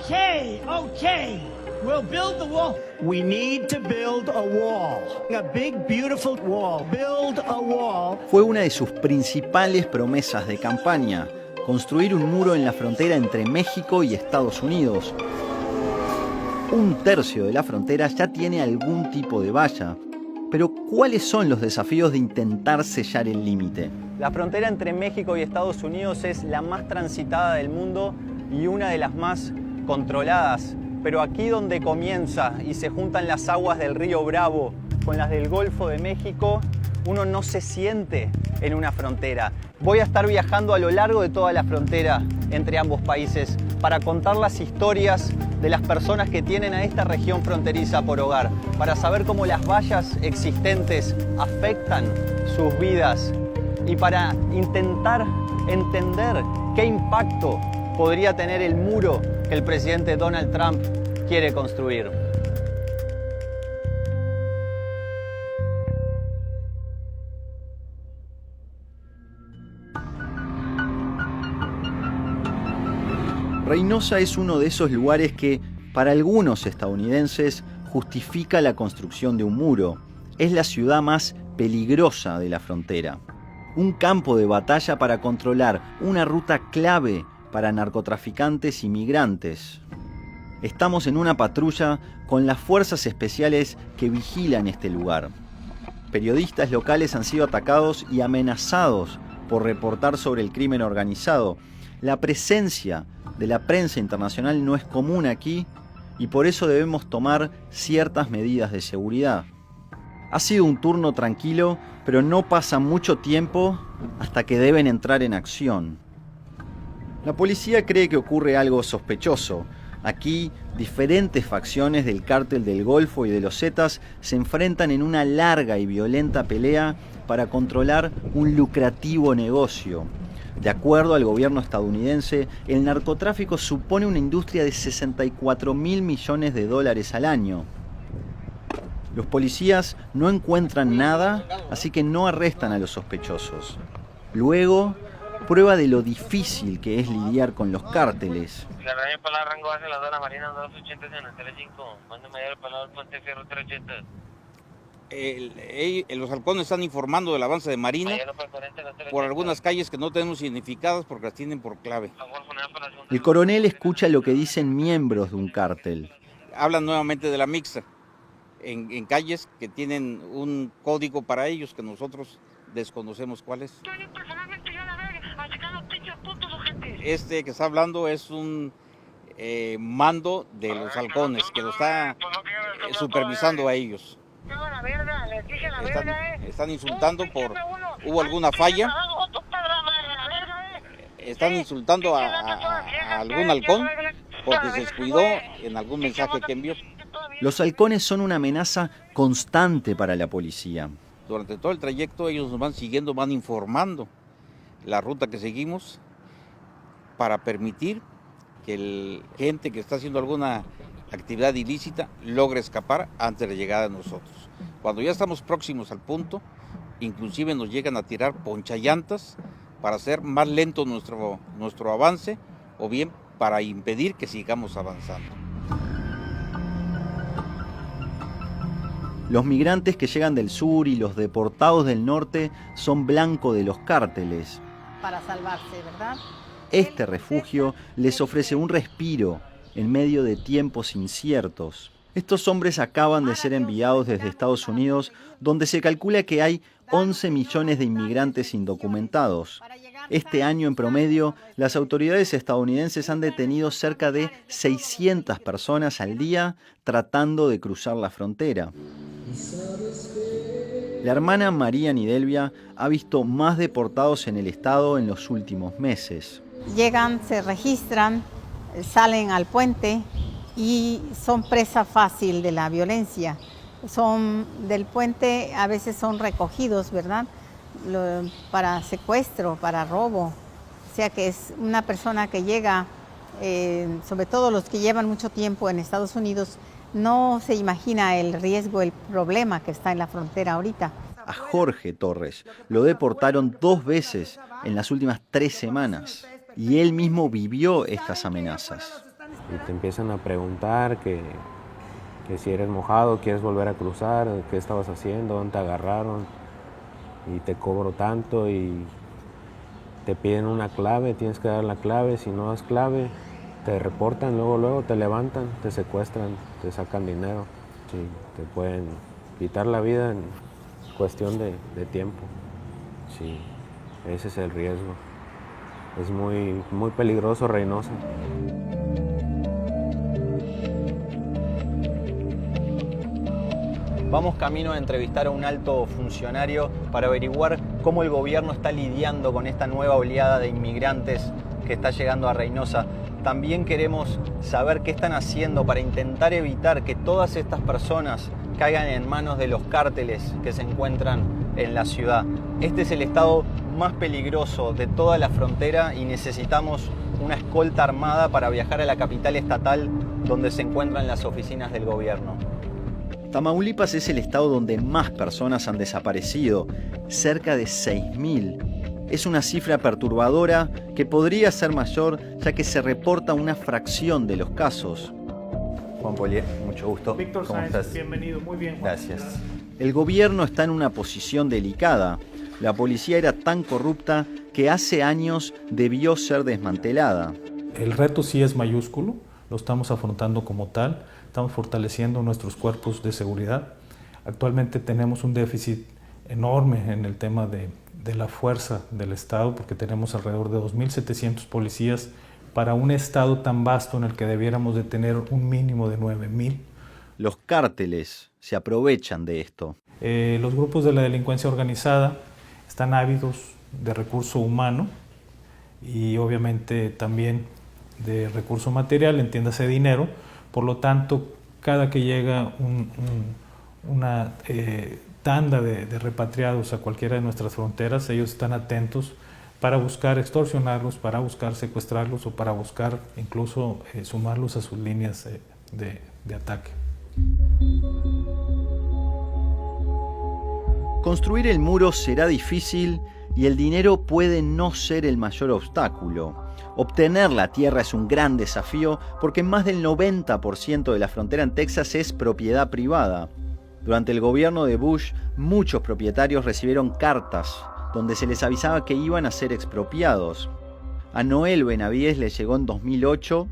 Okay. We'll build the wall. We need to build a wall. A big, beautiful wall. Build a wall. Fue una de sus principales promesas de campaña, construir un muro en la frontera entre México y Estados Unidos. Un tercio de la frontera ya tiene algún tipo de valla. Pero, ¿cuáles son los desafíos de intentar sellar el límite? La frontera entre México y Estados Unidos es la más transitada del mundo y una de las más controladas. Pero aquí donde comienza y se juntan las aguas del río Bravo con las del Golfo de México, uno no se siente en una frontera. Voy a estar viajando a lo largo de toda la frontera entre ambos países para contar las historias de las personas que tienen a esta región fronteriza por hogar, para saber cómo las vallas existentes afectan sus vidas y para intentar entender qué impacto podría tener el muro que el presidente Donald Trump quiere construir. Reynosa es uno de esos lugares que, para algunos estadounidenses, justifica la construcción de un muro. Es la ciudad más peligrosa de la frontera. Un campo de batalla para controlar una ruta clave para narcotraficantes y migrantes. Estamos en una patrulla con las fuerzas especiales que vigilan este lugar. Periodistas locales han sido atacados y amenazados por reportar sobre el crimen organizado. La presencia de la prensa internacional no es común aquí y por eso debemos tomar ciertas medidas de seguridad. Ha sido un turno tranquilo, pero no pasa mucho tiempo hasta que deben entrar en acción. La policía cree que ocurre algo sospechoso. Aquí, diferentes facciones del cártel del Golfo y de los Zetas se enfrentan en una larga y violenta pelea para controlar un lucrativo negocio. De acuerdo al gobierno estadounidense, el narcotráfico supone una industria de $64.000 millones al año. Los policías no encuentran nada, así que no arrestan a los sospechosos. Luego, prueba de lo difícil que es lidiar con los cárteles. Los halcones están informando del avance de Marina por algunas calles que no tenemos identificadas porque las tienen por clave. El coronel escucha lo que dicen miembros de un cártel. Hablan nuevamente de la mixta en calles que tienen un código para ellos que nosotros desconocemos cuál es. Este que está hablando es un mando de los halcones que lo está supervisando a ellos. Están insultando por... ¿Hubo alguna falla? Están insultando a algún halcón porque se descuidó en algún mensaje que envió. Los halcones son una amenaza constante para la policía. Durante todo el trayecto ellos nos van siguiendo, van informando la ruta que seguimos para permitir que la gente que está haciendo alguna actividad ilícita logre escapar antes de llegar a nosotros. Cuando ya estamos próximos al punto, inclusive nos llegan a tirar ponchallantas para hacer más lento nuestro avance o bien para impedir que sigamos avanzando. Los migrantes que llegan del sur y los deportados del norte son blanco de los cárteles. Para salvarse, ¿verdad? Este refugio les ofrece un respiro en medio de tiempos inciertos. Estos hombres acaban de ser enviados desde Estados Unidos, donde se calcula que hay 11 millones de inmigrantes indocumentados. Este año, en promedio, las autoridades estadounidenses han detenido cerca de 600 personas al día tratando de cruzar la frontera. La hermana María Nidelvia ha visto más deportados en el estado en los últimos meses. Llegan, se registran, salen al puente y son presa fácil de la violencia. Son del puente, a veces son recogidos, ¿verdad? Para secuestro, para robo. O sea que es una persona que llega, sobre todo los que llevan mucho tiempo en Estados Unidos, no se imagina el riesgo, el problema que está en la frontera ahorita. A Jorge Torres lo deportaron 2 veces en las últimas 3 semanas y él mismo vivió estas amenazas. y te empiezan a preguntar que si eres mojado, quieres volver a cruzar, qué estabas haciendo, dónde te agarraron, y te cobro tanto y te piden una clave, tienes que dar la clave, si no das clave te reportan, luego te levantan, te secuestran, te sacan dinero, sí, te pueden quitar la vida en cuestión de tiempo, sí, ese es el riesgo, es muy peligroso Reynosa. Vamos camino a entrevistar a un alto funcionario para averiguar cómo el gobierno está lidiando con esta nueva oleada de inmigrantes que está llegando a Reynosa. También queremos saber qué están haciendo para intentar evitar que todas estas personas caigan en manos de los cárteles que se encuentran en la ciudad. Este es el estado más peligroso de toda la frontera y necesitamos una escolta armada para viajar a la capital estatal donde se encuentran las oficinas del gobierno. Tamaulipas es el estado donde más personas han desaparecido, cerca de 6.000. Es una cifra perturbadora que podría ser mayor ya que se reporta una fracción de los casos. Juan Polié, mucho gusto. Víctor ¿Cómo Sáenz, estás? bienvenido, muy bien, Juan. Gracias. El gobierno está en una posición delicada. La policía era tan corrupta que hace años debió ser desmantelada. El reto sí es mayúsculo, lo estamos afrontando como tal, estamos fortaleciendo nuestros cuerpos de seguridad. Actualmente tenemos un déficit enorme en el tema de la fuerza del Estado, porque tenemos alrededor de 2.700 policías para un Estado tan vasto en el que debiéramos de tener un mínimo de 9.000. Los cárteles se aprovechan de esto. Los grupos de la delincuencia organizada están ávidos de recurso humano y obviamente también de recurso material, entiéndase dinero. Por lo tanto, cada que llega una tanda de repatriados a cualquiera de nuestras fronteras, ellos están atentos para buscar extorsionarlos, para buscar secuestrarlos o para buscar incluso sumarlos a sus líneas de ataque. Construir el muro será difícil y el dinero puede no ser el mayor obstáculo. Obtener la tierra es un gran desafío porque más del 90% de la frontera en Texas es propiedad privada. Durante el gobierno de Bush, muchos propietarios recibieron cartas donde se les avisaba que iban a ser expropiados. A Noel Benavides le llegó en 2008,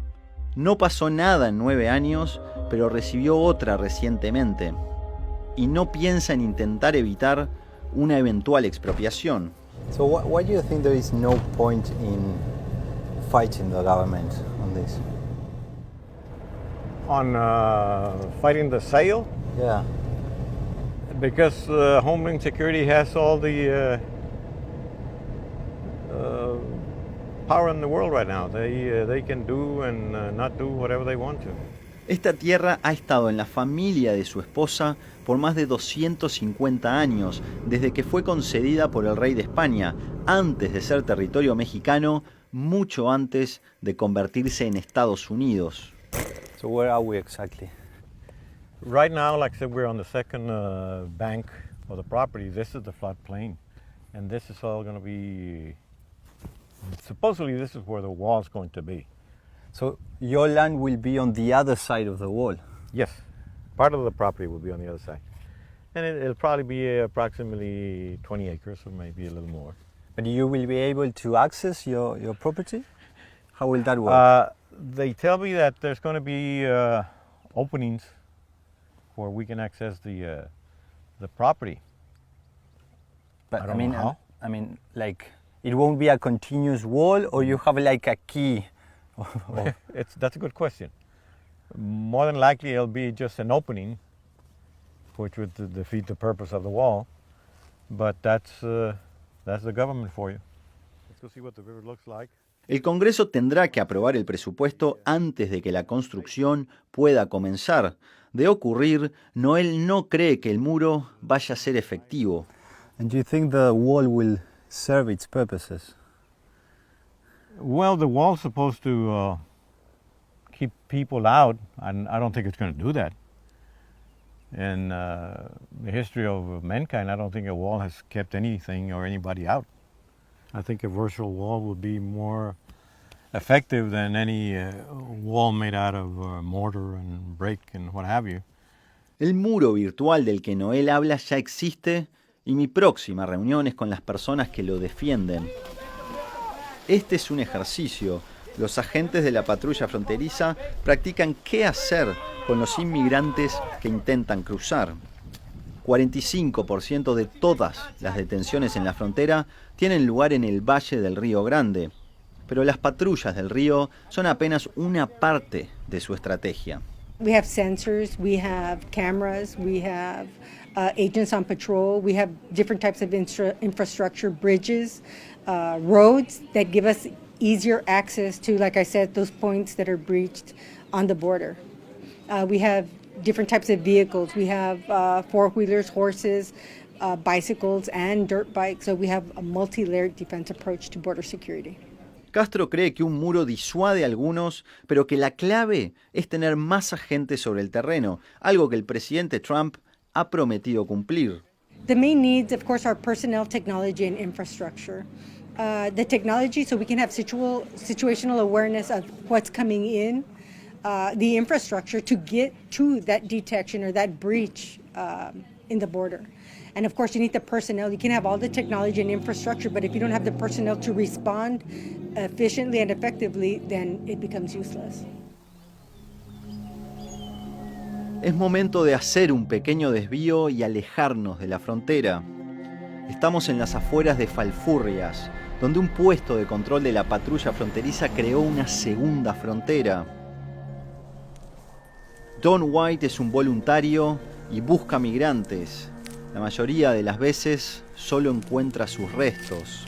no pasó nada en 9 años, pero recibió otra recientemente. Y no piensa en intentar evitar una eventual expropiación. So why do you think there is no point in fighting the government on this? On fighting the sale? Yeah. Because Homeland Security has all the power in the world right now. They can do and not do whatever they want to. Esta tierra ha estado en la familia de su esposa por más de 250 años, desde que fue concedida por el rey de España, antes de ser territorio mexicano, mucho antes de convertirse en Estados Unidos. So where are we exactly? Right now, like I said, we're on the second bank of the property. This is the floodplain, and this is all going to be. Supposedly, this is where the wall is going to be. So your land will be on the other side of the wall. Yes, part of the property will be on the other side. And it'll probably be approximately 20 acres or maybe a little more. But you will be able to access your property? How will that work? They tell me that there's going to be openings where we can access the property. But I don't know how. I mean, like, it won't be a continuous wall, or you have like a key? That's a good question. More than likely, it'll be just an opening, which would defeat the purpose of the wall. But that's the government for you. Let's go see what the river looks like. El Congreso tendrá que aprobar el presupuesto antes de que la construcción pueda comenzar. De ocurrir, Noel no cree que el muro vaya a ser efectivo. And do you think the wall will serve its purposes? Well, the wall's supposed to keep people out, and I don't think it's going to do that. In the history of mankind, I don't think a wall has kept anything or anybody out. I think a virtual wall would be more effective than any wall made out of mortar and brick and what have you. El muro virtual del que Noel habla ya existe y mi próxima reunión es con las personas que lo defienden. Este es un ejercicio. Los agentes de la patrulla fronteriza practican qué hacer con los inmigrantes que intentan cruzar. 45% de todas las detenciones en la frontera tienen lugar en el valle del Río Grande, pero las patrullas del río son apenas una parte de su estrategia. We have sensors, we have cameras, we have agents on patrol, we have different types of infrastructure, bridges, roads that give us easier access to, like I said, those points that are breached on the border. We have different types of vehicles. We have four-wheelers, horses, bicycles, and dirt bikes. So we have a multi-layered defense approach to border security. Castro cree que un muro disuade a algunos, pero que la clave es tener más agentes sobre el terreno, algo que el presidente Trump ha prometido cumplir. The main needs, of course, are personnel, technology, and infrastructure. The technology, so we can have situational awareness of what's coming in. The infrastructure to get to that detection or that breach in the border. And of course, you need the personnel. You can have all the technology and infrastructure, but if you don't have the personnel to respond efficiently and effectively, then it becomes useless. Es momento de hacer un pequeño desvío y alejarnos de la frontera. Estamos en las afueras de Falfurrias, donde un puesto de control de la patrulla fronteriza creó una segunda frontera. Don White es un voluntario y busca migrantes. La mayoría de las veces solo encuentra sus restos.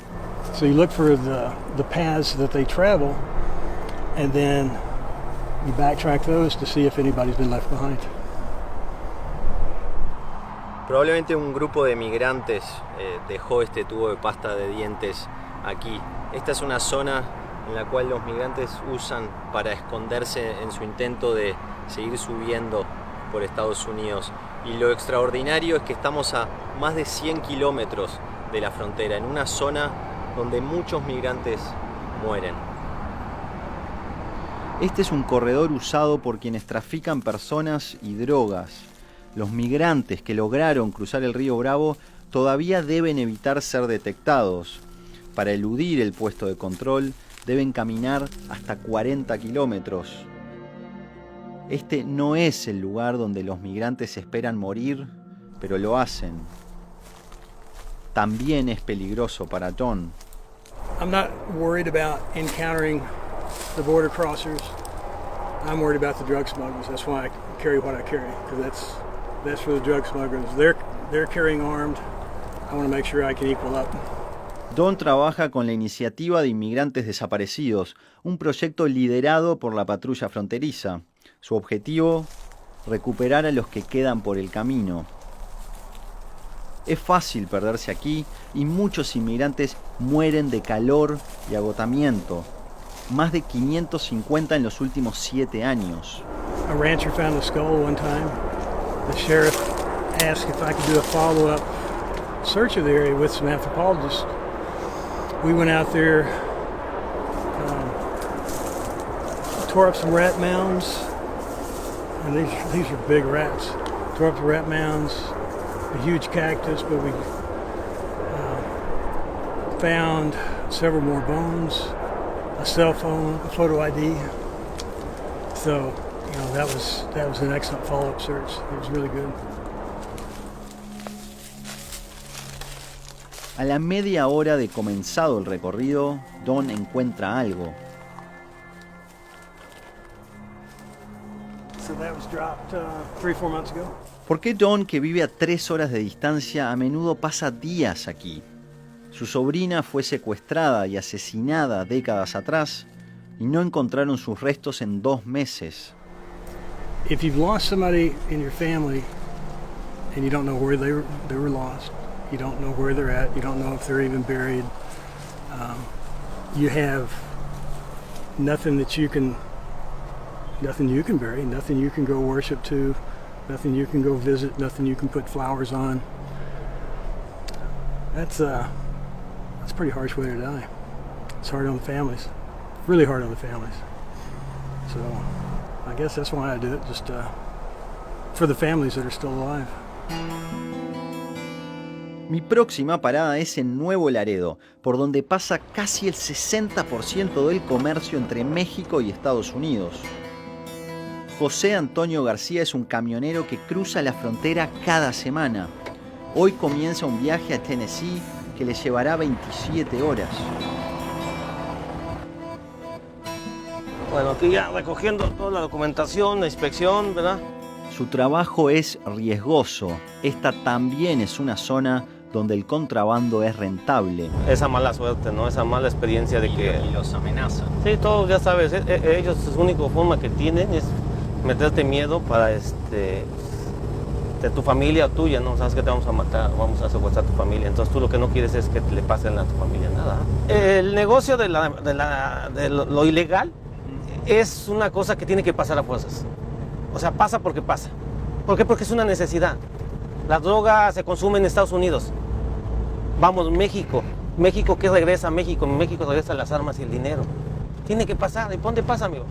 So you look for the paths that they travel, and then you backtrack those to see if anybody's been left behind. Probablemente un grupo de migrantes dejó este tubo de pasta de dientes aquí. Esta es una zona en la cual los migrantes usan para esconderse en su intento de seguir subiendo por Estados Unidos. Y lo extraordinario es que estamos a más de 100 kilómetros de la frontera, en una zona donde muchos migrantes mueren. Este es un corredor usado por quienes trafican personas y drogas. Los migrantes que lograron cruzar el río Bravo todavía deben evitar ser detectados. Para eludir el puesto de control, deben caminar hasta 40 kilómetros. Este no es el lugar donde los migrantes esperan morir, pero lo hacen. También es peligroso para John. I'm not worried about encountering the border crossers. I'm worried about the drug smugglers. That's why I carry what I carry, because that's for the drug smugglers. They're carrying armed. I want to make sure I can equal up. Don trabaja con la Iniciativa de Inmigrantes Desaparecidos, un proyecto liderado por la patrulla fronteriza. Su objetivo, recuperar a los que quedan por el camino. Es fácil perderse aquí y muchos inmigrantes mueren de calor y agotamiento. Más de 550 en los últimos 7 años. A rancher found a skull one time. The sheriff asked if I could do a follow-up search of the area with some anthropologists. We went out there, tore up some rat mounds, and these are big rats. Tore up the rat mounds, a huge cactus, but we found several more bones, a cell phone, a photo ID. So, that was an excellent follow-up search. It was really good. A la media hora de comenzado el recorrido, Don encuentra algo. So that was dropped 3-4 months ago. ¿Por qué Don, que vive a 3 horas de distancia, a menudo pasa días aquí? Su sobrina fue secuestrada y asesinada décadas atrás y no encontraron sus restos en 2 meses. If you've lost somebody in your family and you don't know where they were lost, you don't know where they're at, you don't know if they're even buried, you have nothing you can bury, nothing you can go worship to, nothing you can go visit, nothing you can put flowers on. That's a pretty harsh way to die. It's hard on the families. really hard on the families. So I guess that's why I do it, just for the families that are still alive. Mi próxima parada es en Nuevo Laredo, por donde pasa casi el 60% del comercio entre México y Estados Unidos. José Antonio García es un camionero que cruza la frontera cada semana. Hoy comienza un viaje a Tennessee que le llevará 27 horas. Bueno, aquí ya recogiendo toda la documentación, la inspección, ¿verdad? Su trabajo es riesgoso. Esta también es una zona donde el contrabando es rentable. Esa mala suerte, ¿no? Esa mala experiencia de que... Y los amenazan. Sí, todos ya sabes, ellos su única forma que tienen es meterte miedo para de tu familia o tuya, ¿no? Sabes que te vamos a matar, vamos a secuestrar a tu familia. Entonces tú lo que no quieres es que le pasen a tu familia nada. El negocio de lo ilegal es una cosa que tiene que pasar a fuerzas. O sea, pasa porque pasa. ¿Por qué? Porque es una necesidad. La droga se consume en Estados Unidos. Vamos, México. México, ¿qué regresa a México? México regresa las armas y el dinero. Tiene que pasar. ¿Y por dónde pasa, amigo?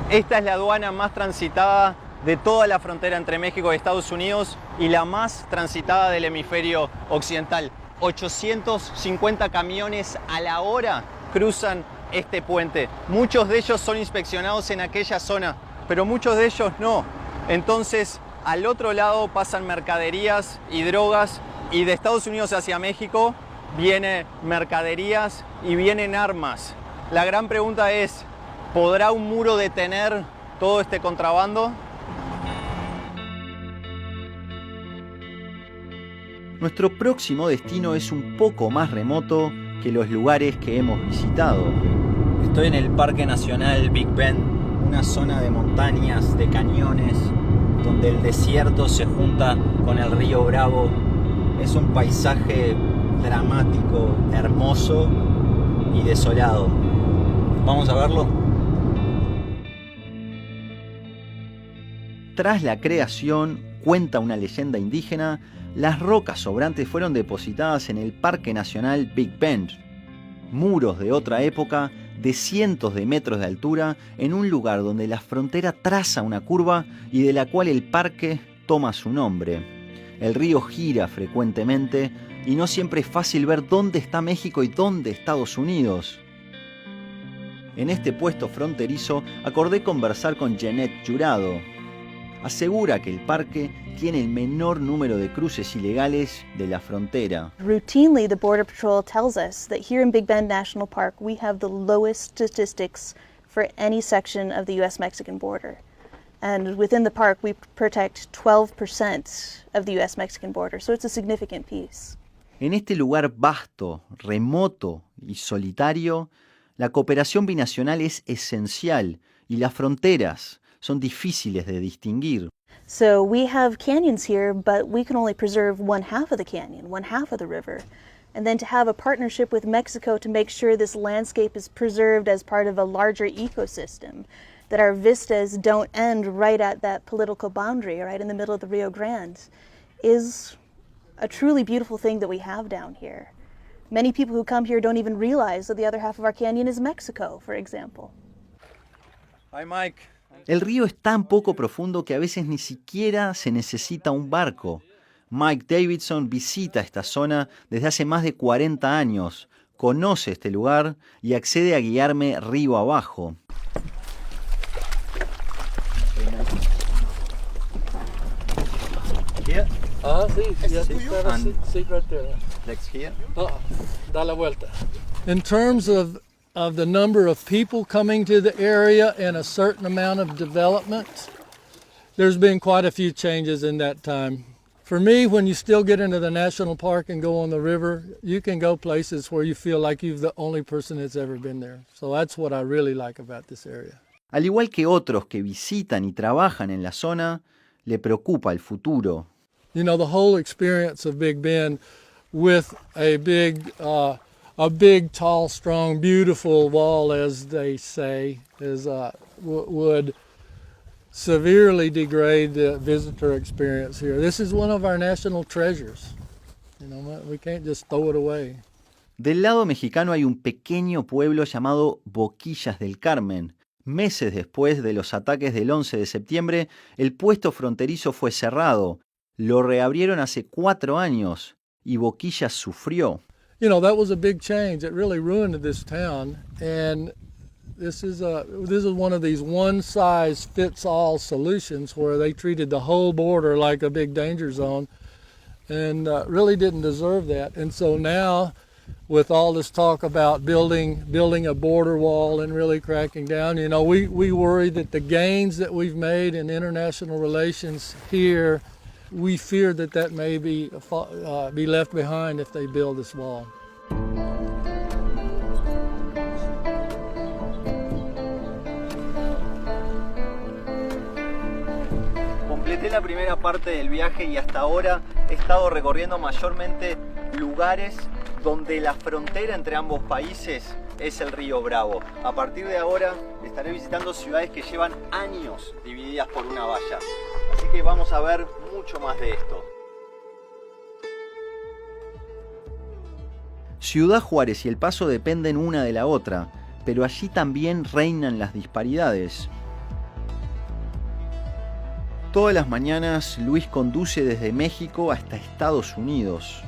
Esta es la aduana más transitada de toda la frontera entre México y Estados Unidos y la más transitada del hemisferio occidental. 850 camiones a la hora cruzan este puente. Muchos de ellos son inspeccionados en aquella zona, pero muchos de ellos no. Entonces, al otro lado pasan mercaderías y drogas, y de Estados Unidos hacia México vienen mercaderías y vienen armas. La gran pregunta es, ¿podrá un muro detener todo este contrabando? Nuestro próximo destino es un poco más remoto que los lugares que hemos visitado. Estoy en el Parque Nacional Big Bend, una zona de montañas, de cañones, donde el desierto se junta con el río Bravo. Es un paisaje dramático, hermoso y desolado. ¿Vamos a verlo? Tras la creación, cuenta una leyenda indígena, las rocas sobrantes fueron depositadas en el Parque Nacional Big Bend, muros de otra época de cientos de metros de altura en un lugar donde la frontera traza una curva y de la cual el parque toma su nombre. El río gira frecuentemente y no siempre es fácil ver dónde está México y dónde Estados Unidos. En este puesto fronterizo acordé conversar con Jeanette Jurado. Asegura que el parque tiene el menor número de cruces ilegales de la frontera. Routinely, the Border Patrol tells us that here in Big Bend National Park, we have the lowest statistics for any section of the U.S.-Mexican border. And within the park, we protect 12% of the U.S.-Mexican border, so it's a significant piece. En este lugar vasto, remoto y solitario, la cooperación binacional es esencial y las fronteras son difíciles de distinguir. So we have canyons here, but we can only preserve one half of the canyon, one half of the river. And then to have a partnership with Mexico to make sure this landscape is preserved as part of a larger ecosystem, that our vistas don't end right at that political boundary, right in the middle of the Rio Grande, is a truly beautiful thing that we have down here. Many people who come here don't even realize that the other half of our canyon is Mexico, for example. Hi, Mike. El río es tan poco profundo que a veces ni siquiera se necesita un barco. Mike Davidson visita esta zona desde hace más de 40 años, conoce este lugar y accede a guiarme río abajo. Here? Ah, sí, ya sí, right there. Next here? Da la vuelta. In terms of the number of people coming to the area and a certain amount of development, there's been quite a few changes in that time. For me, when you still get into the national park and go on the river, you can go places where you feel like you're the only person that's ever been there. So that's what I really like about this area. Al igual que otros que visitan y trabajan en la zona, le preocupa el futuro. You know, the whole experience of Big Bend with a big, tall, strong, beautiful wall, as they say, is would severely degrade the visitor experience here. This is one of our national treasures. You know, we can't just throw it away. Del lado mexicano hay un pequeño pueblo llamado Boquillas del Carmen. Meses después de los ataques del 11 de septiembre, el puesto fronterizo fue cerrado. Lo reabrieron hace 4 años y Boquillas sufrió. You know, that was a big change. It really ruined this town. And this is one of these one-size-fits-all solutions where they treated the whole border like a big danger zone and really didn't deserve that. And so now, with all this talk about building a border wall and really cracking down, you know, we worry that the gains that we've made in international relations here, we fear that may be left behind if they build this wall. Completé la primera parte del viaje y hasta ahora he estado recorriendo mayormente lugares donde la frontera entre ambos países es el río Bravo. A partir de ahora estaré visitando ciudades que llevan años divididas por una valla. Así que vamos a ver mucho más de esto. Ciudad Juárez y El Paso dependen una de la otra, pero allí también reinan las disparidades. Todas las mañanas Luis conduce desde México hasta Estados Unidos.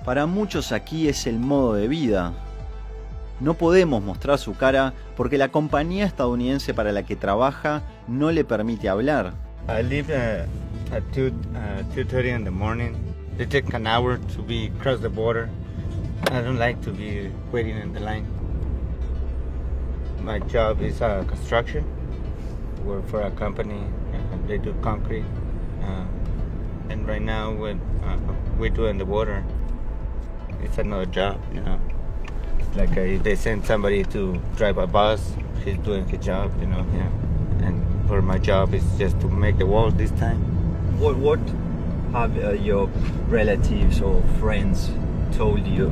Para muchos aquí es el modo de vida. No podemos mostrar su cara porque la compañía estadounidense para la que trabaja no le permite hablar. I leave at 2:30 in the morning. It takes an hour to cross the border. I don't like to be waiting in the line. My job is construction. Work for a company. They do concrete. And right now, when we're doing the border, it's another job, you know. It's like if they send somebody to drive a bus, he's doing his job, you know. Yeah. And for my job is just to make the wall this time. What have your relatives or friends told you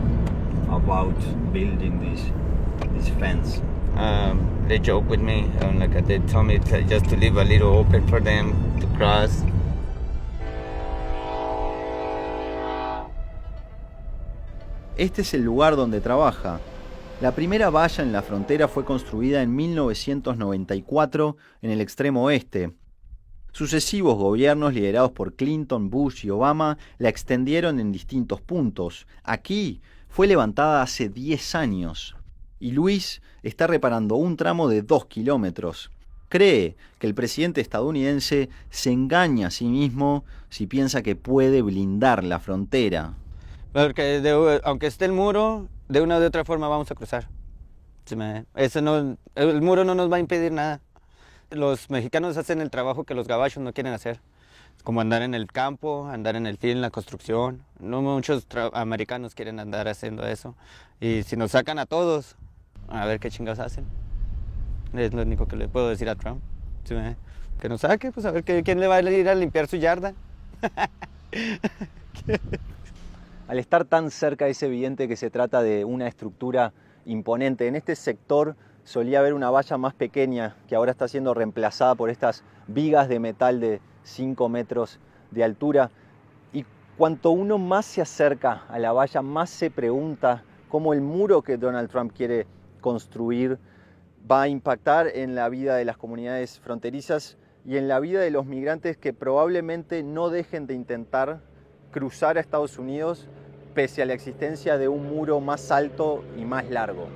about building this fence? They joke with me, they told me just to leave a little open for them to cross. Este es el lugar donde trabaja. La primera valla en la frontera fue construida en 1994 en el extremo oeste. Sucesivos gobiernos liderados por Clinton, Bush y Obama la extendieron en distintos puntos. Aquí fue levantada hace 10 años. Y Luis está reparando un tramo de 2 kilómetros. Cree que el presidente estadounidense se engaña a sí mismo si piensa que puede blindar la frontera. Porque aunque esté el muro, de una u otra forma vamos a cruzar. El muro no nos va a impedir nada. Los mexicanos hacen el trabajo que los gabachos no quieren hacer. Como andar en el campo, andar en el field, en la construcción. No muchos americanos quieren andar haciendo eso. Y si nos sacan a todos, a ver qué chingados hacen. Es lo único que le puedo decir a Trump. Que nos saque, pues a ver quién le va a ir a limpiar su yarda. Al estar tan cerca es evidente que se trata de una estructura imponente. En este sector solía haber una valla más pequeña que ahora está siendo reemplazada por estas vigas de metal de 5 metros de altura. Y cuanto uno más se acerca a la valla, más se pregunta cómo el muro que Donald Trump quiere construir va a impactar en la vida de las comunidades fronterizas y en la vida de los migrantes que probablemente no dejen de intentar cruzar a Estados Unidos pese a la existencia de un muro más alto y más largo.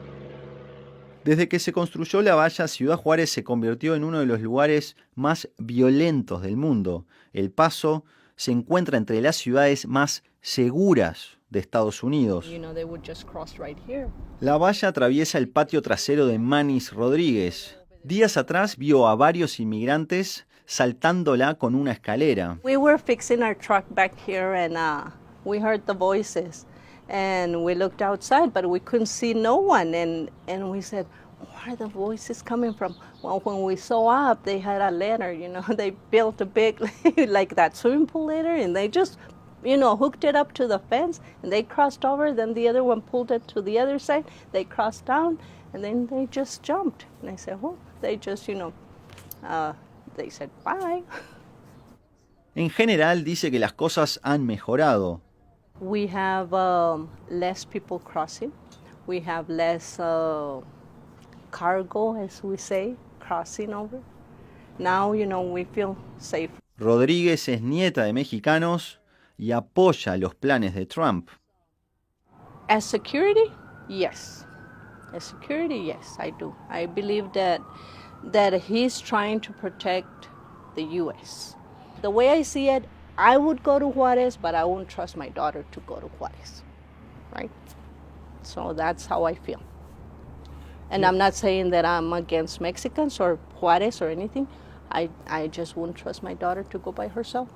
Desde que se construyó la valla, Ciudad Juárez se convirtió en uno de los lugares más violentos del mundo. El Paso se encuentra entre las ciudades más seguras de Estados Unidos. La valla atraviesa el patio trasero de Manis Rodríguez. Días atrás vio a varios inmigrantes saltándola con una escalera. We were fixing our truck back here and we heard the voices and we looked outside but we couldn't see no one and we said, where are the voices coming from? Well, when we saw up, they had a ladder, you know, they built a big, like that swimming pool ladder and they just, you know, hooked it up to the fence and they crossed over, then the other one pulled it to the other side, they crossed down and then they just jumped. And I said, well, they just, you know, they said bye. En general dice que las cosas han mejorado. We have less people crossing. We have less cargo, as we say, crossing over. Now, we feel safe. Rodríguez es nieta de mexicanos y apoya los planes de Trump. As security, yes. As security, yes, I do. I believe that he's trying to protect the U.S. The way I see it, I would go to Juarez, but I won't trust my daughter to go to Juarez, right? So that's how I feel. And I'm not saying that I'm against Mexicans or Juarez or anything. I just won't trust my daughter to go by herself.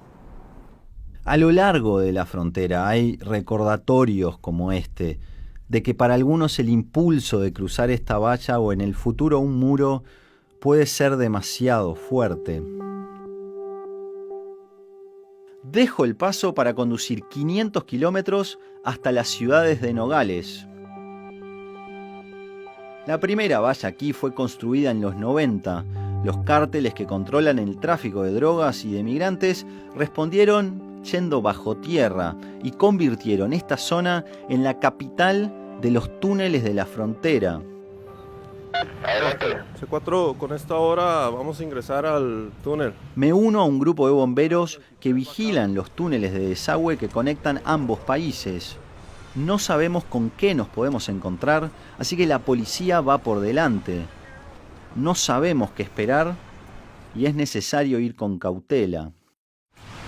A lo largo de la frontera hay recordatorios como este, de que para algunos el impulso de cruzar esta valla o en el futuro un muro puede ser demasiado fuerte. Dejo el Paso para conducir 500 kilómetros hasta las ciudades de Nogales. La primera valla aquí fue construida en los 90. Los cárteles que controlan el tráfico de drogas y de migrantes respondieron yendo bajo tierra y convirtieron esta zona en la capital de los túneles de la frontera. C4, con esta hora vamos a ingresar al túnel. Me uno a un grupo de bomberos que vigilan los túneles de desagüe que conectan ambos países. No sabemos con qué nos podemos encontrar, así que la policía va por delante. No sabemos qué esperar y es necesario ir con cautela.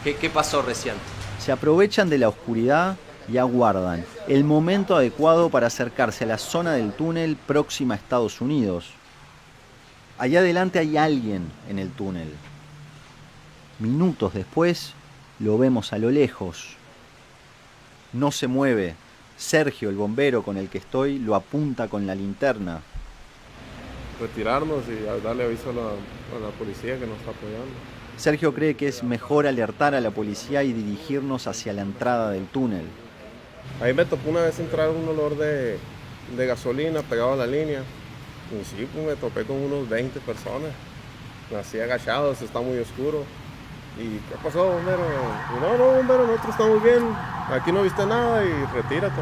¿Qué pasó recién? Se aprovechan de la oscuridad y aguardan el momento adecuado para acercarse a la zona del túnel próxima a Estados Unidos. Allá adelante hay alguien en el túnel. Minutos después lo vemos a lo lejos. No se mueve. Sergio, el bombero con el que estoy, lo apunta con la linterna. Retirarnos y darle aviso a la policía que nos está apoyando. Sergio cree que es mejor alertar a la policía y dirigirnos hacia la entrada del túnel. Ahí me tocó una vez entrar un olor de gasolina pegado a la línea. Y sí, pues me topé con unos 20 personas. Así agachados, está muy oscuro. ¿Y qué pasó, bombero? Y no, bombero, nosotros estamos bien. Aquí no viste nada y retírate.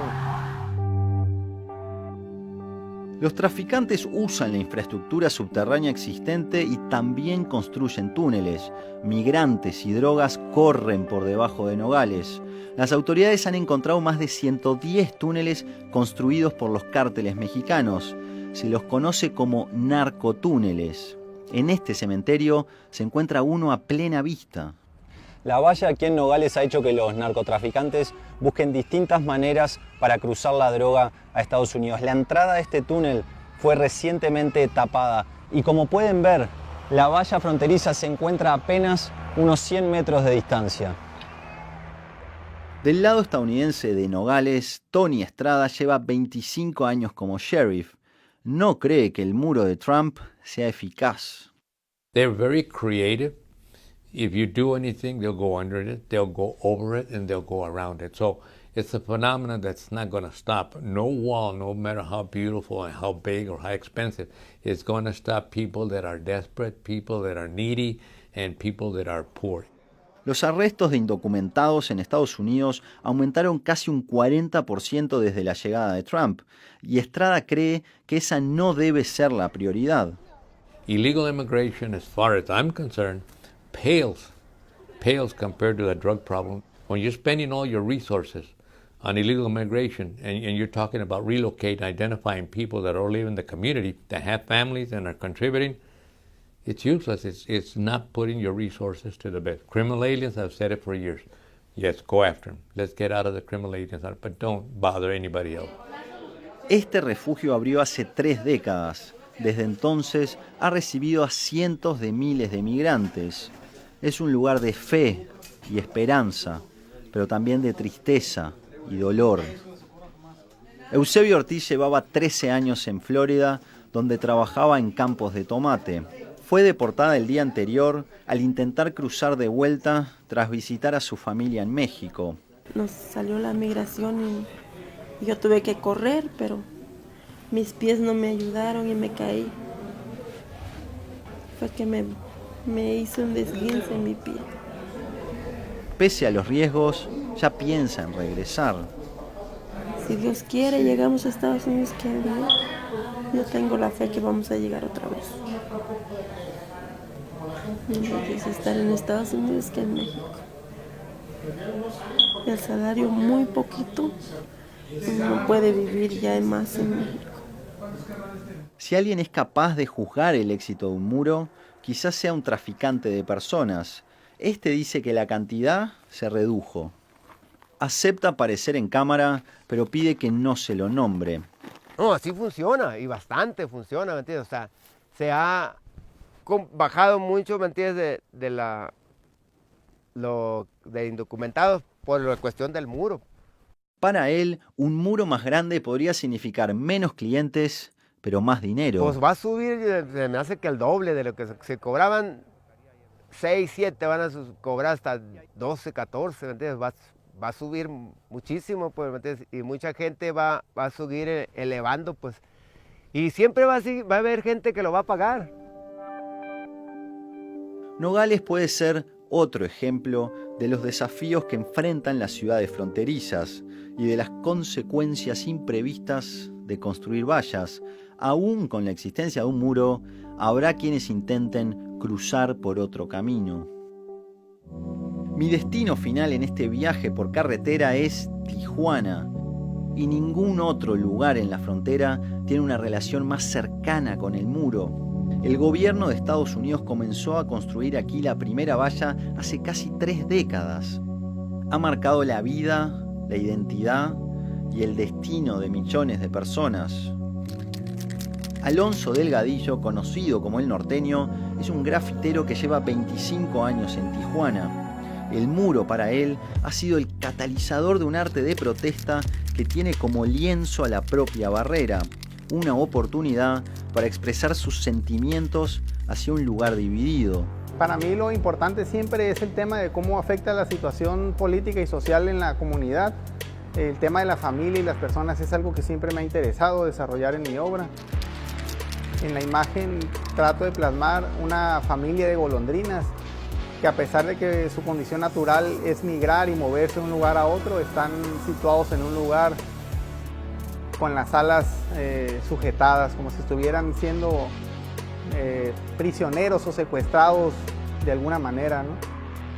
Los traficantes usan la infraestructura subterránea existente y también construyen túneles. Migrantes y drogas corren por debajo de Nogales. Las autoridades han encontrado más de 110 túneles construidos por los cárteles mexicanos. Se los conoce como narcotúneles. En este cementerio se encuentra uno a plena vista. La valla aquí en Nogales ha hecho que los narcotraficantes busquen distintas maneras para cruzar la droga a Estados Unidos. La entrada a este túnel fue recientemente tapada y como pueden ver, la valla fronteriza se encuentra a apenas unos 100 metros de distancia. Del lado estadounidense de Nogales, Tony Estrada lleva 25 años como sheriff. No cree que el muro de Trump sea eficaz. They're very creative. If you do anything, they'll go under it, they'll go over it, and they'll go around it. So it's a phenomenon that's not going to stop. No wall, no matter how beautiful and how big or how expensive, is going to stop people that are desperate, people that are needy, and people that are poor. Los arrestos de indocumentados en Estados Unidos aumentaron casi un 40% desde la llegada de Trump, y Estrada cree que esa no debe ser la prioridad. Illegal immigration, as far as I'm concerned, pales compared to the drug problem. When you're spending all your resources on illegal immigration and you're talking about relocating, identifying people that are living in the community, that have families and are contributing, it's useless. It's not putting your resources to the best. Criminal aliens, I've said it for years. Yes, go after them. Let's get out of the criminal aliens, but don't bother anybody else. Este refugio abrió hace 3 décadas. Desde entonces ha recibido a cientos de miles de migrantes. Es un lugar de fe y esperanza, pero también de tristeza y dolor. Eusebio Ortiz llevaba 13 años en Florida, donde trabajaba en campos de tomate. Fue deportada el día anterior al intentar cruzar de vuelta tras visitar a su familia en México. Nos salió la migración y yo tuve que correr, pero mis pies no me ayudaron y me caí. Fue que me hizo un desguince en mi pie. Pese a los riesgos, ya piensa en regresar. Si Dios quiere, llegamos a Estados Unidos, qué bien. Yo tengo la fe que vamos a llegar otra vez. Entonces, estar en Estados Unidos que en México. El salario muy poquito, uno puede vivir ya más en México. Si alguien es capaz de juzgar el éxito de un muro, quizás sea un traficante de personas. Este dice que la cantidad se redujo. Acepta aparecer en cámara, pero pide que no se lo nombre. No, así funciona, y bastante funciona, ¿me entiendes? O sea, se ha bajado mucho, ¿me entiendes? De indocumentados por la cuestión del muro. Para él, un muro más grande podría significar menos clientes, pero más dinero. Pues va a subir, se me hace que el doble de lo que se cobraban 6, 7, van a cobrar hasta 12, 14, ¿me entiendes? Va a subir muchísimo, pues, ¿me entiendes? Y mucha gente va a seguir elevando, pues. Y siempre va a haber gente que lo va a pagar. Nogales puede ser otro ejemplo de los desafíos que enfrentan las ciudades fronterizas y de las consecuencias imprevistas de construir vallas. Aún con la existencia de un muro, habrá quienes intenten cruzar por otro camino. Mi destino final en este viaje por carretera es Tijuana, y ningún otro lugar en la frontera tiene una relación más cercana con el muro. El gobierno de Estados Unidos comenzó a construir aquí la primera valla hace casi 3 décadas. Ha marcado la vida, la identidad y el destino de millones de personas. Alonso Delgadillo, conocido como El Norteño, es un grafitero que lleva 25 años en Tijuana. El muro para él ha sido el catalizador de un arte de protesta que tiene como lienzo a la propia barrera, una oportunidad para expresar sus sentimientos hacia un lugar dividido. Para mí lo importante siempre es el tema de cómo afecta la situación política y social en la comunidad. El tema de la familia y las personas es algo que siempre me ha interesado desarrollar en mi obra. En la imagen trato de plasmar una familia de golondrinas que, a pesar de que su condición natural es migrar y moverse de un lugar a otro, están situados en un lugar con las alas sujetadas, como si estuvieran siendo prisioneros o secuestrados de alguna manera, ¿no?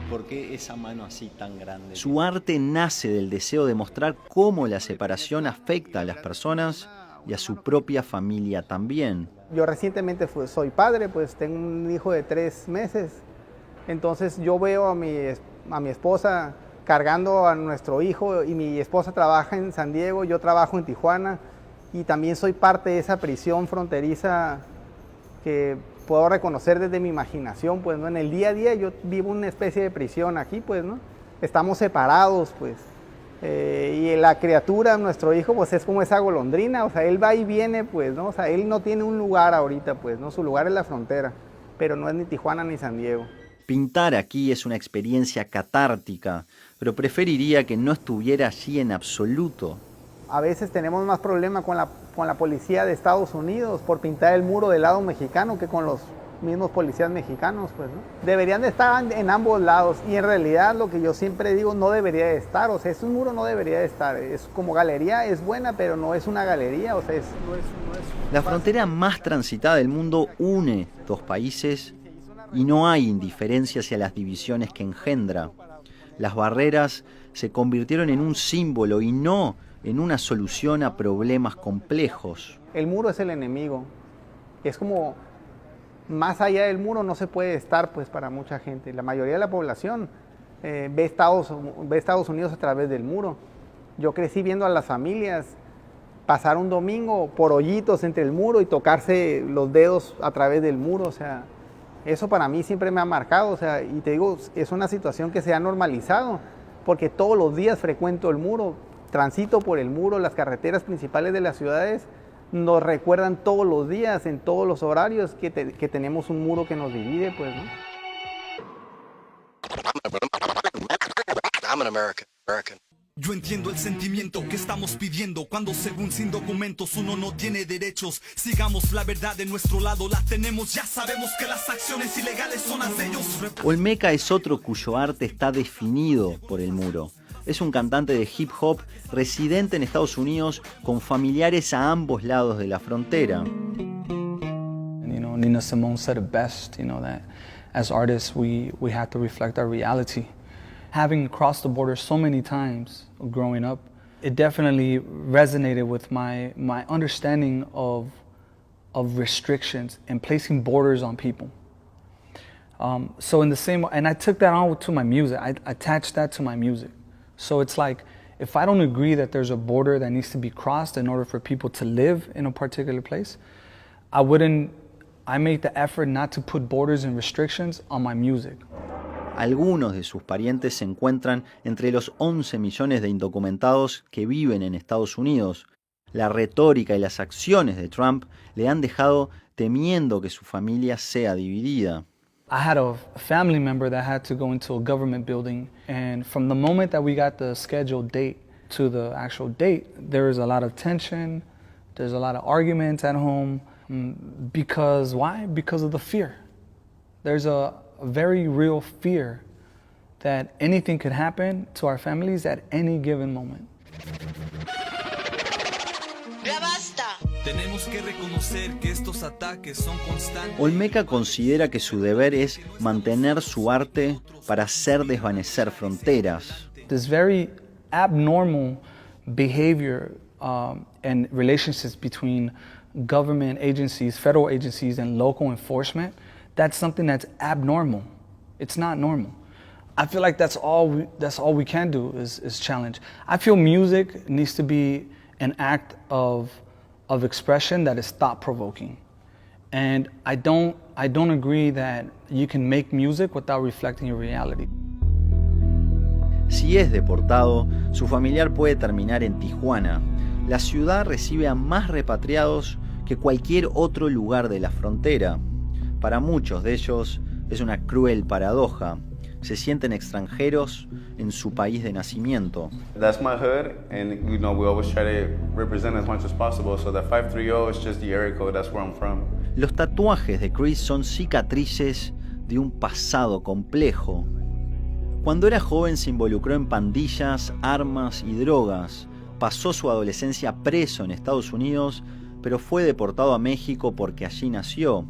¿Por qué esa mano así tan grande? Su arte nace del deseo de mostrar cómo la separación afecta a las personas y a su propia familia también. Yo recientemente soy padre, pues tengo un hijo de 3 meses. Entonces yo veo a mi esposa cargando a nuestro hijo, y mi esposa trabaja en San Diego, yo trabajo en Tijuana, y también soy parte de esa prisión fronteriza que puedo reconocer desde mi imaginación, pues, ¿no? En el día a día yo vivo una especie de prisión aquí, pues, ¿no? Estamos separados, pues. Y la criatura, nuestro hijo, pues es como esa golondrina, o sea, él va y viene, pues, ¿no? O sea, él no tiene un lugar ahorita, pues, ¿no? Su lugar es la frontera, pero no es ni Tijuana ni San Diego. Pintar aquí es una experiencia catártica, pero preferiría que no estuviera allí en absoluto. A veces tenemos más problema con la policía de Estados Unidos por pintar el muro del lado mexicano que con los mismos policías mexicanos, pues, ¿no? Deberían de estar en ambos lados, y en realidad lo que yo siempre digo, no debería de estar, o sea, ese muro no debería de estar, es como galería, es buena, pero no es una galería, o sea, no es La frontera más transitada del mundo une 2 países y no hay indiferencia hacia las divisiones que engendra. Las barreras se convirtieron en un símbolo y no en una solución a problemas complejos. El muro es el enemigo, es como más allá del muro no se puede estar, pues, para mucha gente. La mayoría de la población ve Estados Unidos a través del muro. Yo crecí viendo a las familias pasar un domingo por hoyitos entre el muro y tocarse los dedos a través del muro, o sea, eso para mí siempre me ha marcado, o sea, y te digo, es una situación que se ha normalizado, porque todos los días frecuento el muro, transito por el muro, las carreteras principales de las ciudades nos recuerdan todos los días, en todos los horarios, que tenemos un muro que nos divide, pues, ¿no? I'm an American. Yo entiendo el sentimiento que estamos pidiendo cuando, según sin documentos, uno no tiene derechos. Sigamos la verdad de nuestro lado, la tenemos, ya sabemos que las acciones ilegales son las de ellos. Olmeca es otro cuyo arte está definido por el muro. es un cantante de hip hop residente en Estados Unidos con familiares a ambos lados de la frontera. You know, Nina Simone said it best, you know, that as artists we have to reflect our reality. Having crossed the border so many times growing up, it definitely resonated with my understanding of restrictions and placing borders on people. So in the same, and I took that on to my music. I attached that to my music. So it's like, if I don't agree that there's a border that needs to be crossed in order for people to live in a particular place, I make the effort not to put borders and restrictions on my music. Algunos de sus parientes se encuentran entre los 11 millones de indocumentados que viven en Estados Unidos. La retórica y las acciones de Trump le han dejado temiendo que su familia sea dividida. I had a family member that had to go into a government building, and from the moment that we got the scheduled date to the actual date, there was a lot of tension, there's a lot of arguments at home. Because why? Because of the fear. There's a very real fear that anything could happen to our families at any given moment. Tenemos que reconocer que estos ataques son constantes. Olmeca considera que su deber es mantener su arte para hacer desvanecer fronteras. This very abnormal behavior and relationships between government agencies, federal agencies, and local enforcement, that's something that's abnormal. It's not normal. I feel like that's all we can do is challenge. I feel music needs to be an act of expression that is thought-provoking. And I don't agree that you can make music without reflecting your reality. Si es deportado, su familiar puede terminar en Tijuana. La ciudad recibe a más repatriados que cualquier otro lugar de la frontera. Para muchos de ellos es una cruel paradoja. Se sienten extranjeros en su país de nacimiento. That's my hood, and you know we always try to represent as much as possible. So the 530 is just the area code. That's where I'm from. Los tatuajes de Chris son cicatrices de un pasado complejo. Cuando era joven se involucró en pandillas, armas y drogas. Pasó su adolescencia preso en Estados Unidos, pero fue deportado a México porque allí nació.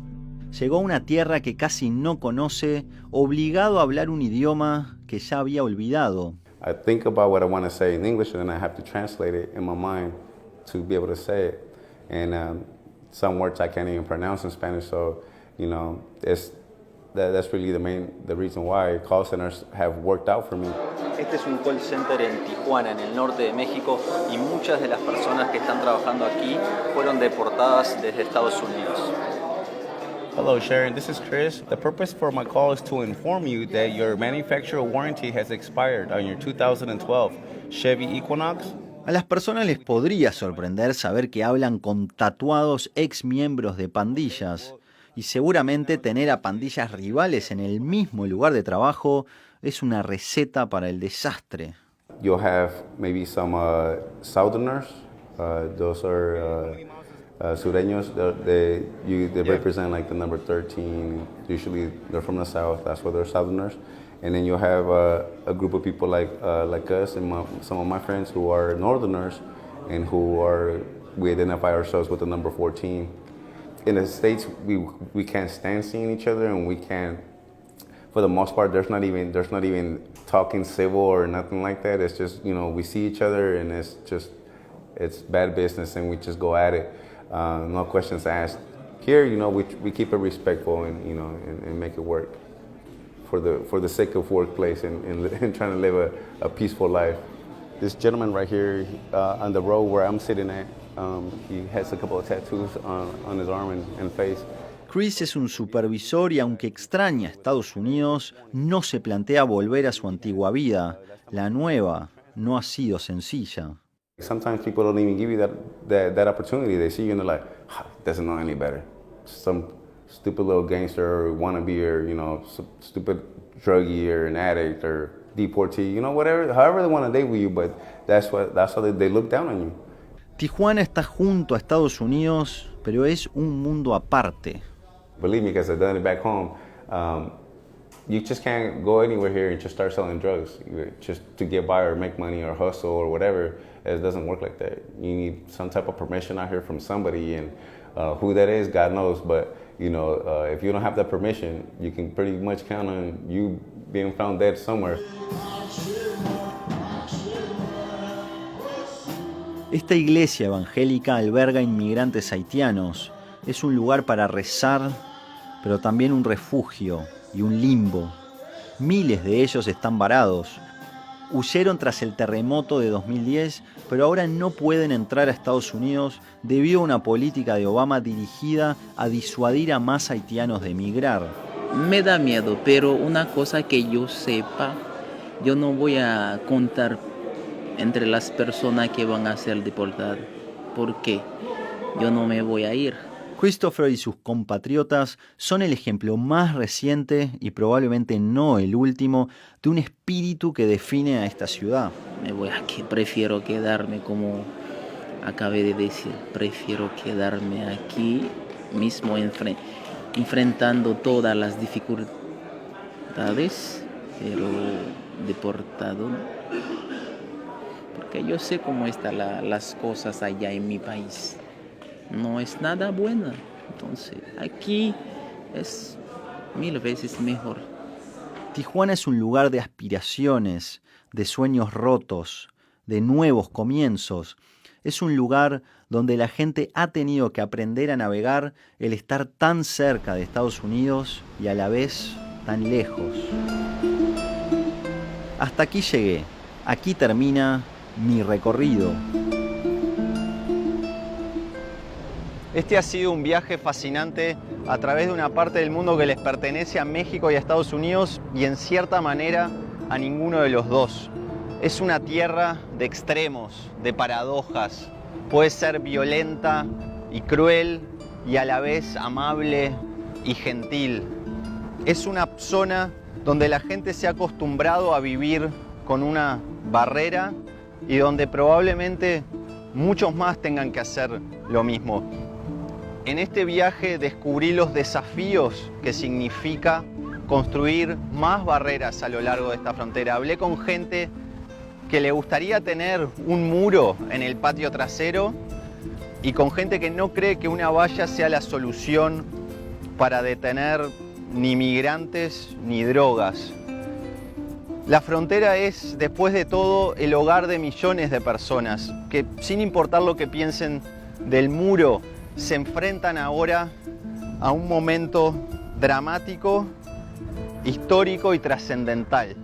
Llegó a una tierra que casi no conoce, obligado a hablar un idioma que ya había olvidado. I think about what I want to say in English, and then I have to translate it in my mind to be able to say it. And some words I can't even pronounce in Spanish, so you know, that's really the reason why call centers have worked out for me. Este es un call center en Tijuana, en el norte de México, y muchas de las personas que están trabajando aquí fueron deportadas desde Estados Unidos. Hello Sharon, this is Chris. The purpose for my call is to inform you that your manufacturer warranty has expired on your 2012 Chevy Equinox. A las personas les podría sorprender saber que hablan con tatuados ex miembros de pandillas, y seguramente tener a pandillas rivales en el mismo lugar de trabajo es una receta para el desastre. You'll have maybe some Southerners. Those are Sureños. They represent like the number 13. Usually they're from the South. That's why they're Southerners. And then you'll have a group of people like us and some of my friends who are Northerners and we identify ourselves with the number 14. In the States, we can't stand seeing each other, and we can't. For the most part, there's not even talking civil or nothing like that. It's just, you know, we see each other, and it's bad business, and we just go at it. No questions asked. Here, you know, we keep it respectful, and you know, and make it work for the sake of workplace and trying to live a peaceful life. This gentleman right here on the road where I'm sitting at. He has a couple of tattoos on his arm and face. Chris es un supervisor y aunque extraña a Estados Unidos, no se plantea volver a su antigua vida. La nueva no ha sido sencilla. Sometimes people don't even give you that opportunity. They see you and they're like, doesn't know any better. Some stupid little gangster or wannabe or, you know, stupid druggie or an addict or deportee, you know, whatever, however they want to date with you, but that's how they look down on you. Tijuana está junto a Estados Unidos, pero es un mundo aparte. Believe me, because I've done it back home. you just can't go anywhere here and just start selling drugs just to get by or make money or hustle or whatever. It doesn't work like that. You need some type of permission out here from somebody, and who that is, God knows. But you know, if you don't have that permission, you can pretty much count on you being found dead somewhere. Esta iglesia evangélica alberga inmigrantes haitianos. Es un lugar para rezar, pero también un refugio y un limbo. Miles de ellos están varados. Huyeron tras el terremoto de 2010, pero ahora no pueden entrar a Estados Unidos debido a una política de Obama dirigida a disuadir a más haitianos de emigrar. Me da miedo, pero una cosa que yo sepa, yo no voy a contar entre las personas que van a ser deportadas. ¿Por qué? Yo no me voy a ir. Christopher y sus compatriotas son el ejemplo más reciente, y probablemente no el último, de un espíritu que define a esta ciudad. Prefiero quedarme, como acabé de decir, prefiero quedarme aquí mismo enfrentando todas las dificultades, pero deportado, porque yo sé cómo están las cosas allá en mi país. No es nada bueno, entonces aquí es 1000 veces mejor. Tijuana es un lugar de aspiraciones, de sueños rotos, de nuevos comienzos. Es un lugar donde la gente ha tenido que aprender a navegar el estar tan cerca de Estados Unidos y a la vez tan lejos. Hasta aquí llegué. Aquí termina mi recorrido. Este ha sido un viaje fascinante a través de una parte del mundo que les pertenece a México y a Estados Unidos, y en cierta manera a ninguno de los dos. Es una tierra de extremos, de paradojas. Puede ser violenta y cruel y a la vez amable y gentil. Es una zona donde la gente se ha acostumbrado a vivir con una barrera y donde probablemente muchos más tengan que hacer lo mismo. En este viaje descubrí los desafíos que significa construir más barreras a lo largo de esta frontera. Hablé con gente que le gustaría tener un muro en el patio trasero y con gente que no cree que una valla sea la solución para detener ni migrantes ni drogas. La frontera es, después de todo, el hogar de millones de personas que, sin importar lo que piensen del muro, se enfrentan ahora a un momento dramático, histórico y trascendental.